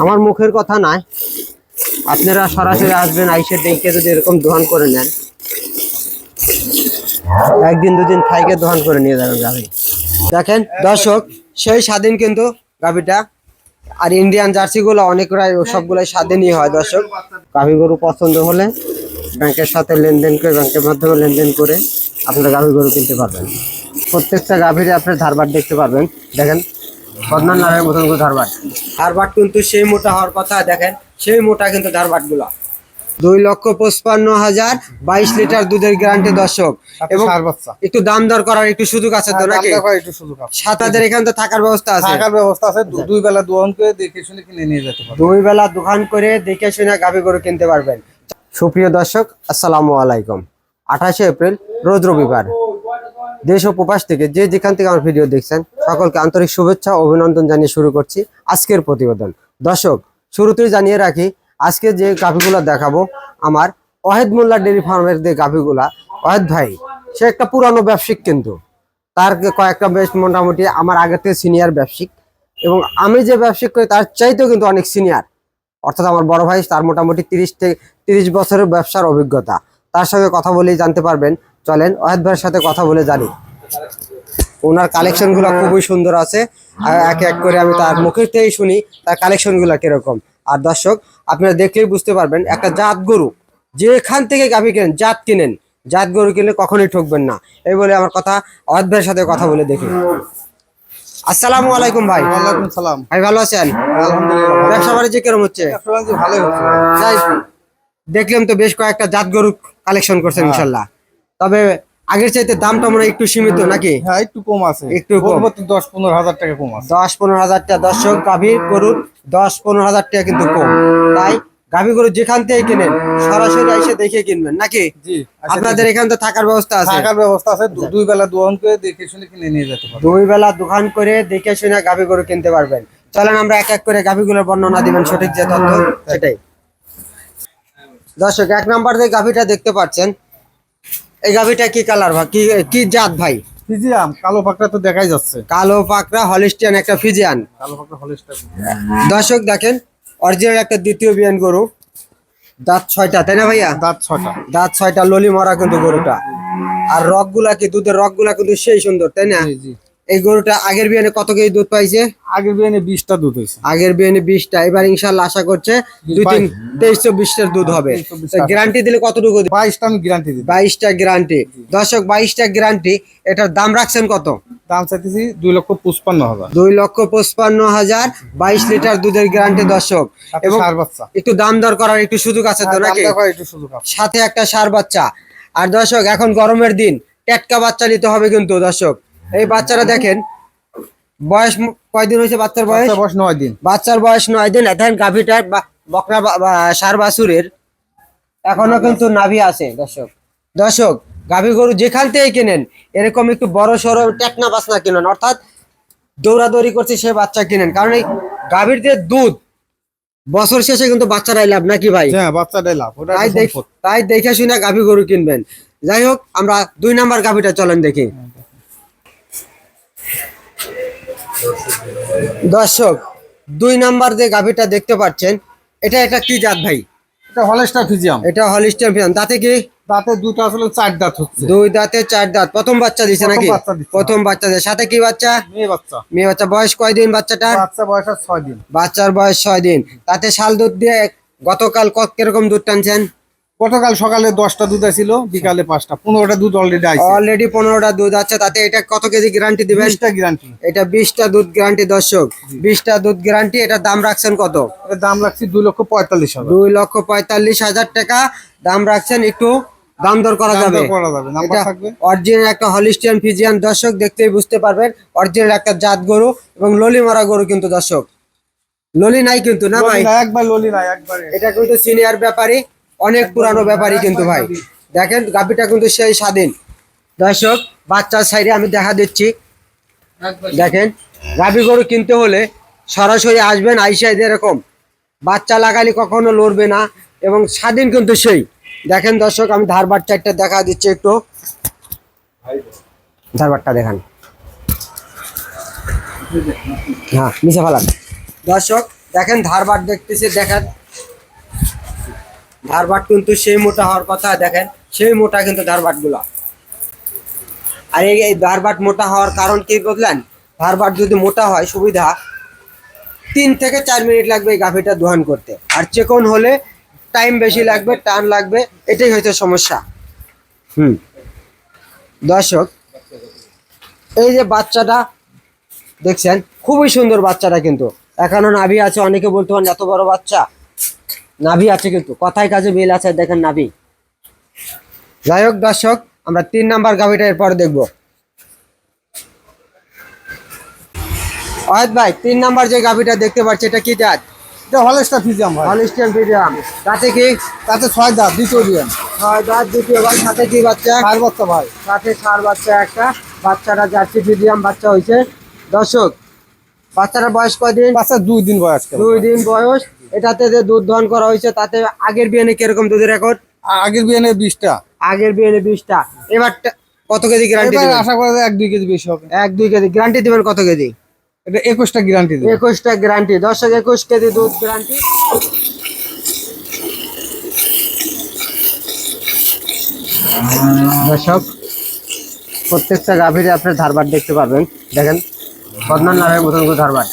আমার মুখের কথা নয়, আপনারা সরাসরি আসবেন, আইসে দেখে যদি এরকম দোকান করে নেন, একদিন দুদিন থাইকে দোকান করে নিয়ে যাবেন গাভী। দেখেন দর্শক, সেই স্বাধীন কিন্তু গাভীটা। আর ইন্ডিয়ান জার্সি গুলো অনেকগুলাই সবগুলাই স্বাধীনই হয় দর্শক। গাভী গরু পছন্দ হলে ব্যাংকের সাথে লেনদেন করে, ব্যাংকের মাধ্যমে লেনদেন করে আপনারা গাভী গরু কিনতে পারবেন। প্রত্যেকটা গাভীরে আপনার ধারবাট দেখতে পারবেন। দেখেন বদনান নামের মতন করে ধারবাট কিন্তু সেই মোটা হওয়ার কথা। দেখেন সেই মোটা কিন্তু ধারবাট গুলা। 2,55,000 22 লিটার দুধের গ্যারান্টি দর্শক। এবং একটু দাম দর করার একটু সুযোগ আছে তো নাকি? 7,000 এখানে তো থাকার ব্যবস্থা আছে। দুই বেলা দোকান করে দেখে শুনে কিনে নিয়ে যেতে পারবেন। দুই বেলা দোকান করে দেখে শুনে গাভী গরু কিনতে পারবেন। সুপ্রিয় দর্শক, আসসালামু আলাইকুম। 28 এপ্রিল রোজ রবিবার। দেশ ও প্রবাস থেকে যে যেখান থেকে আমার ভিডিও দেখছেন সকলকে আন্তরিক শুভেচ্ছা ও অভিনন্দন জানিয়ে শুরু করছি আজকের প্রতিবেদন। দর্শক, শুরুতেই জানিয়ে রাখি, আজকে যে গাভীগুলো দেখাবো আমার ওয়াহেদ মোল্লা ডেয়ারি ফার্মের যে গাভীগুলা, ওয়াহেদ ভাই সে একটা পুরানো ব্যবসায়িক, কিন্তু তার কয়েকটা বেশ মোটামুটি আমার আগের থেকে সিনিয়র ব্যবসায়িক, এবং আমি যে ব্যবসায়িক করি তার চাইতেও কিন্তু অনেক সিনিয়র। অর্থাৎ আমার বড় ভাই, তার মোটামুটি 30 বছরের ব্যবসার অভিজ্ঞতা। তার সঙ্গে কথা বলেই জানতে পারবেন। চলেন ওয়াহেদ ভাইয়ের সাথে কথা বলে জানি। ওনার কালেকশন গুলো খুবই সুন্দর আছে, আর এক এক করে আমি তার মুখের থেকেই শুনি তার কালেকশন গুলা কিরকম। আর দর্শক, আপনারা দেখলেই বুঝতে পারবেন, একটা জাত গরু যেখান থেকে গাভী কেনেন, জাত কিনেন, জাত গরু কিনলে কখনোই ঠকবেন না। এই বলে আমার কথা, ওয়াহেদ ভাইয়ের সাথে কথা বলে দেখি। আসসালামু আলাইকুম ভাই। ওয়ালাইকুম সালাম ভাই, ভালো আছেন? আলহামদুলিল্লাহ। ব্যবসা বাণিজ্য কেরম হচ্ছে? ভালোই হচ্ছে। যাই, দেখলাম তো বেশ কয়েকটা জাত গরু কালেকশন করছেন ইনশাল্লাহ। তবে আগের চাইতে দামটা মনে হয় একটু সীমিত নাকি? হ্যাঁ, একটু কম আছে, একটু কম। 10-15 হাজার টাকা কম আছে। 10-15 হাজার টাকা দর্শক, গাভীর গরুর 10-15 হাজার টাকা কিন্তু কম। তাই গাভী গরু যেখান থেকে কিনেন সরাসরি এসে দেখে কিনবেন নাকি? জি, আপনাদের এখানে তো থাকার ব্যবস্থা আছে? থাকার ব্যবস্থা আছে। দুই বেলা দোকান করে দেখে শুনে কিনে নিয়ে যেতে পারবেন। দুই বেলা দোকান করে দেখে শুনে গাভী গরু কিনতে পারবেন। চলেন আমরা এক এক করে গাভীগুলোর বর্ণনা দিবেন, সঠিক যে তথ্য সেটাই। দর্শক, 1 নাম্বার যে গাভীটা দেখতে পাচ্ছেন, এই গাভীটা কি কালার ভাই, কি জাত ভাই? ফিজিয়াম কালো পাকড়া তো দেখাই যাচ্ছে। কালো পাকড়া হলিস্টিয়ান একটা ফিজিয়ান। কালো পাকড়া হলিস্টার। দর্শক দেখেন, অরিজিনাল একটা দ্বিতীয় বিয়ান গরু। দাঁত 6টা, তাই না ভাইয়া? দাঁত 6টা। দাঁত 6টা, ললি মরা কিন্তু গরুটা। আর রক গুলা কি, দুধের রক গুলা কিন্তু সেই সুন্দর, তাই না? জি জি। এই গরুটা আগের বিয়ানে কত কেজি দুধ পাইছে? আগের বিয়ানে 20টা দুধ হয়েছে। আগের বিয়ানে 20টা, এবার ইনশাআল্লাহ আশা করছে 23-24টার দুধ হবে। গ্যারান্টি দিলে কতটুকু? 22টা আমি গ্যারান্টি দিই। 22টা গ্যারান্টি। দর্শক, 22টা গ্যারান্টি। এটার দাম রাখছেন কত? দাম চাইতেছি 2,55,000। 2,55,000 22 লিটার দুধের গ্যারান্টি দর্শক। এবং ষাঁড় বাচ্চা। একটু দাম দর করার একটু সুযোগ আছে তো নাকি? একটু সুযোগ আছে। সাথে একটা ষাঁড় বাচ্চা। আর দর্শক, এখন গরমের দিন, টেটকা বাচ্চা নিতে হবে কিন্তু দর্শক। এই বাচ্চারা দেখেন, বয়স কয়দিন হয়েছে বাচ্চার বয়স? 9 দিন। বাচ্চার বয়স 9 দিন। এখন গাভীটার বকরা ষাঁড় বাছুরের এখনো কিন্তু নাভি আছে দর্শক। দর্শক, গাভী গরু যেখান থেকে কেনেন এরকম একটু বড় সড়ো টেকনা বাছনা কিনেন, অর্থাৎ দৌড়াদৌড়ি করছে সে বাচ্চা কিনেন। কারণ এই গাভীর যে দুধ বছর শেষে কিন্তু বাচ্চারাই লাভ নাকি ভাই? হ্যাঁ, বাচ্চাটাই লাভ। তাই দেখে শুনে গাভী গরু কিনবেন। যাই হোক, আমরা 2 নাম্বার গাভীটা চলেন দেখি। দর্শক, 2 নাম্বার যে গাভীটা দেখতে পাচ্ছেন, এটা কি জাত ভাই? এটা হলিস্টার ফিজিয়াম। এটা হলিস্টার ফিজিয়ান। দাঁতে কি? দাঁতে দুটো আসলে 4 দাঁত হচ্ছে। 2 দাঁতে 4 দাঁত। প্রথম বাচ্চা দিছে নাকি? প্রথম বাচ্চা দিছে। সাথে কি বাচ্চা? মেয়ে বাচ্চা। মেয়ে বাচ্চা। বয়স কয়দিন বাচ্চাটার? বাচ্চা বয়স 6 দিন। বাচ্চার বয়স 6 দিন। তাতে শাল দুধ দিয়ে গতকাল কিরকম দুধ টানছেন? গতকাল সকালে 10টা দুধ ছিল, বিকালে 5টা। 15টা দুধ অলরেডি আছে। অলরেডি 15টা দুধ আছে। তাতে এটা কত কেজি গ্যারান্টি দিবেন? 20টা গ্যারান্টি। এটা 20টা দুধ গ্যারান্টি দর্শক। 20টা দুধ গ্যারান্টি। এটা দাম রাখছেন কত? এর দাম রাখছি 2,45,000। 2,45,000 টাকা দাম রাখছেন। একটু দাম দর করা যাবে। নাম্বার থাকবে। অরিজিনাল একটা হলিস্টিয়ান ফিজিয়ান দর্শক, দেখতেই বুঝতে পারবেন অরিজিনাল একটা জাত গরু এবং ললি মারা গরু কিন্তু দর্শক। ললি নাই কিন্তু না ভাই? একবার ললি নাই, একবারে। এটা কিন্তু সিনিয়র ব্যাপারী, অনেক পুরানো ব্যাপারী কিন্তু ভাই। দেখেন গাভীটা কিন্তু সেই স্বাধীন দর্শক। বাচ্চার সাইডে আমি দেখা দিচ্ছি। দেখেন, গাভী গরু কিনতে হলে সরাসরি আসবেন, আইসা এরকম বাচ্চা লাগালে কখনো লড়বে না এবং স্বাধীন কিন্তু সেই। দেখেন দর্শক, আমি ধারবাট 4টা দেখা দিচ্ছি, একটু ধারবাটটা দেখান। হ্যাঁ, নিচে ফেলান। দর্শক, দেখেন ধারবাট দেখতেছি, দেখেন ধারবাট কিন্তু সেই মোটা হওয়ার কথা, দেখেন সেই মোটা কিন্তু ধারবাট গুলা। আর এই ধারবাট মোটা হওয়ার কারণ কি বুঝলেন? ধারবাট যদি মোটা হয় সুবিধা, 3 থেকে 4 মিনিট লাগবে এই গাভীটা দোহান করতে, আর চেকন হলে টাইম বেশি লাগবে, টান লাগবে, এটাই হয়তো সমস্যা। দর্শক, এই যে বাচ্চাটা দেখছেন, খুবই সুন্দর বাচ্চাটা, কিন্তু এখনো নাভি আছে। অনেকে বলতে পারেন এত বড় বাচ্চা, নাভি আছে কিন্তু কথায় কাজে মিল আছে, দেখেন নাভি। যাই হোক দর্শক, আমরা 3 নাম্বার গাভীটা এরপরে দেখবো। অহেদ ভাই, 3 নাম্বার যে গাভীটা দেখতে পাচ্ছি, এটা কি জাত? এটা হলস্টার ফিজিয়াম ভাই। Holstein Friesian. তাতে কি? তাতে 6 দাঁত, দ্বিতীয় বিয়ান। 6 দাঁত, দ্বিতীয় ভাই। সাথে কি বাচ্চা? 4 বাচ্চা ভাই। সাথে 4 বাচ্চা একটা। বাচ্চাটা জার্সি ফ্রিজিয়াম বাচ্চা হয়েছে। দর্শক, বাচ্চাটার বয়স কয়দিন? বাচ্চা 2 দিন বয়স। 2 দিন বয়স। এটাতে যে দুধ দহন করা হয়েছে, তাতে আগের বিয়ানে কিরকম দুধের রেকর্ড? আগের বিয়ানে 20টা। আগের বিয়ানে 20টা। এবার কত কেজি গ্যারান্টি এবার দিবেন? আশা করা যায় 1-2 কেজি বেশি হবে। 1-2 কেজি গ্যারান্টি দিবেন। কত কেজি? এটা 21টা গ্যারান্টি দেব। 21টা গ্যারান্টি। দর্শক, 21 কেজি দুধ গ্যারান্টি। দর্শক, প্রত্যেকটা গাভীরে আপনার ধারবাট দেখতে পাবেন। দেখেন বদনান নামের মতন করে ধারবাট।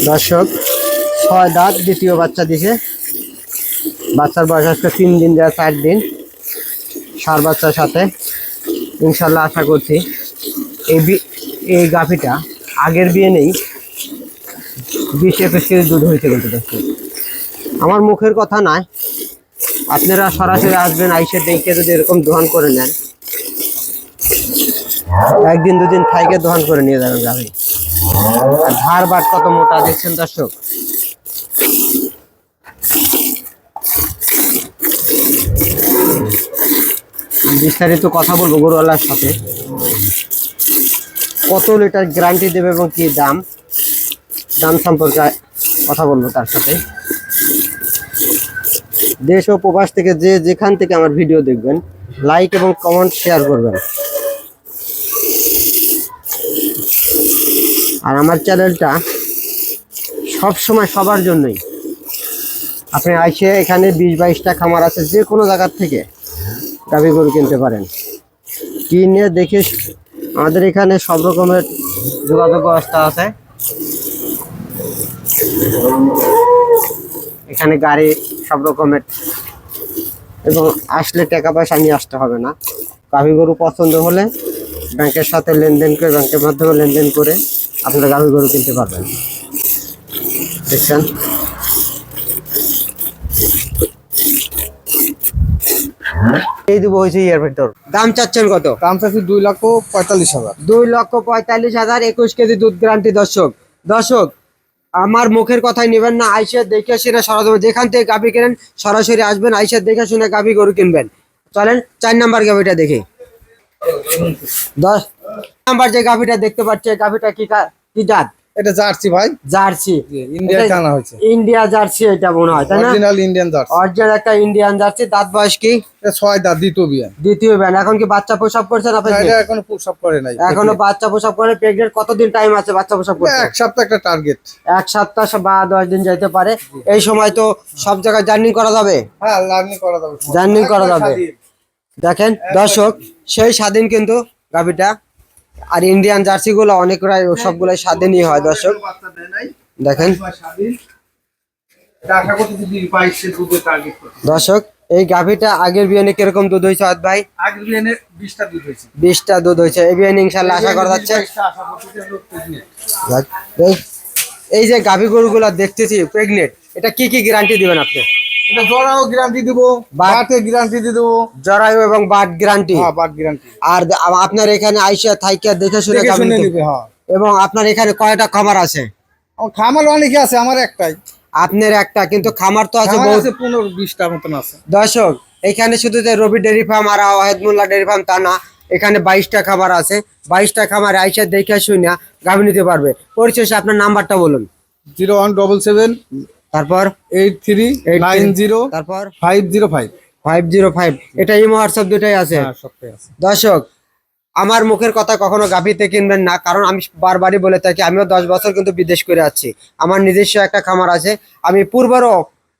দর্শক, 6 দাঁত, দ্বিতীয় বাচ্চা দিছে। বাচ্চার বয়স আজকে 3 দিন যা 4 দিন। 4 বাচ্চার সাথে ইনশাল্লাহ আশা করছি এই গাভীটা আগের বিয়ে নেই 20-21 কেজি দুধ হয়েছে কিন্তু। দেখুন, আমার মুখের কথা নয়, আপনারা সরাসরি আসবেন, আইসে দেখে যদি এরকম দোহান করে নেন, 1 দিন 2 দিন থাইকে দোহান করে নিয়ে যাবেন গাভী। আর ধার বাট কত মোটা দেখছেন দর্শক। বিস্তারিত কথা বলবো গরুওয়ালার সাথে, কত লিটার গ্যারান্টি দেবে এবং কি দাম সম্পর্কে কথা বলবো তার সাথে। দেশ ও প্রবাস থেকে যে যেখান থেকে আমার ভিডিও দেখবেন, লাইক এবং কমেন্ট শেয়ার করবেন। আর আমার চ্যানেলটা সব সময় সবার জন্যই। আপনি আইসে এখানে 20-22টা খামার আছে, যে কোনো জায়গার থেকে গাভী গরু কিনতে পারেন। কিনে দেখে আমাদের এখানে সব রকমের যোগাযোগ ব্যবস্থা আছে। এখানে গাড়ি সব রকমের, এবং আসলে টাকা পয়সা নিয়ে আসতে হবে না। গাভী গরু পছন্দ হলে ব্যাংকের সাথে লেনদেন করে, ব্যাংকের মাধ্যমে লেনদেন করে আপনারা গাভী গরু কিনতে পারবেন। দেখছেন, এই দেবো হয়েছে এর ভিতর। দাম চাচ্ছেন কত? দাম চাচ্ছি 2,45,000। 2,45,000, 21 কেজি দুধ গ্যারান্টি। দর্শক, আমার মুখের কথাই নেবেন না, আইসা দেখে শুনে সরাসরি যেখান থেকে গাভী কেনেন সরাসরি আসবেন, আইসা দেখে শুনে গাভী গরু কিনবেন। চলেন 4 নাম্বার গাভীটা দেখি। 10 নাম্বার যে গাভীটা দেখতে পাচ্ছি, গাভীটা কি জাত? এটা জার্সি ভাই। জার্সি। ইন্ডিয়া টানা হয়েছে। ইন্ডিয়া জার্সি এটা মনে হয়, তাই না? Original Indian jersey. অরিজিনাল একটা ইন্ডিয়ান জার্সি। দাঁত বয়স কি? এটা 6 দাঁত, দ্বিতীয় বিয়ান। দ্বিতীয় বিয়ান। এখন কি বাচ্চা প্রসব করছেন আপনি? এটা এখনো প্রসব করে নাই। এখনো বাচ্চা প্রসব করে। প্রেগনেন্ট কতদিন টাইম আছে বাচ্চা প্রসব করতে? 1 সপ্তাহ একটা টার্গেট। 1 সপ্তাহ বা 10 দিন যাইতে পারে। এই সময় তো সব জায়গায় জার্নি করা যাবে। হ্যাঁ, লার্নিং করা যাবে। জার্নি করা যাবে। দেখেন দর্শক, সেই স্বাধীন কিন্তু গাভীটা। আর ইন্ডিয়ান জার্সি গুলো অনেকরাই সবগুলাই স্বাধীনই হয় দর্শক। দেখেন দর্শক, এই গাভীটা আগের বিয়ানে কিরকম দুধ হয়েছে অদ ভাই? আগের বিয়ানে 20টা দুধ হয়েছে। 20টা দুধ হয়েছে। এই বিয়ানে ইনশাআল্লাহ আশা করা যাচ্ছে। এই যে গাভী গরুগুলা দেখতেছি প্রেগনেন্ট, এটা কি কি গ্যারান্টি দিবেন আপনি? এটা জরায়ু গ্যারান্টি দিব, বাটে গ্যারান্টি দিব। জরায়ু এবং বাট গ্যারান্টি। হ্যাঁ, বাট গ্যারান্টি। আর আপনার এখানে আইসা থাইকা দেখে শুনে গাভী নিবে। হ্যাঁ। এবং আপনার এখানে কয়টা খামার আছে? আমার খামার অনেক আছে, আমার একটাই। আপনার একটা, কিন্তু খামার তো আছে বহুত। 15-20টা মতন আছে। দর্শক, এখানে শুধু যে রবি ডেয়ারি ফার্ম আর ওয়াহেদ মোল্লা ডেয়ারি ফার্ম তা না, এখানে 22টা খামার আছে। 22টা খামার আইসা দেখে শুনে গাভী নিতে পারবে। পরিশেষে আপনার নাম্বারটা বলুন। 01777 তারপর 8390 তারপর 505। 505। এটা ইমো হোয়াটসঅ্যাপ দুটাই আছে। হ্যাঁ, সবটাই আছে। দর্শক, আমার মুখের কথা কখনো গাভীতে কিনবেন না, কারণ আমি বারবারই বলে থাকি আমিও 10 বছর কিন্তু বিদেশ করে আছি। আমার নিজস্ব একটা খামার আছে, আমি পূর্বেরও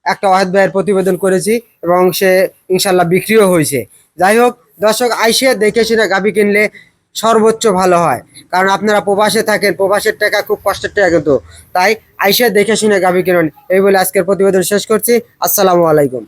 একটা ওয়াহেদ ভাইয়ের প্রতিবেদন করেছি এবং সে ইনশাল্লাহ বিক্রিও হয়েছে। যাই হোক দর্শক, আইসে দেখে শুনে গাভী কিনলে সর্বোচ্চ ভালো হয়, কারণ আপনারা প্রবাসে থাকেন, প্রবাসের টাকা খুব কষ্টের টাকা, কিন্তু তাই আইসে দেখে শুনে গাভী কিনুন। এই বলে আজকের প্রতিবেদন শেষ করছি। আসসালামু আলাইকুম।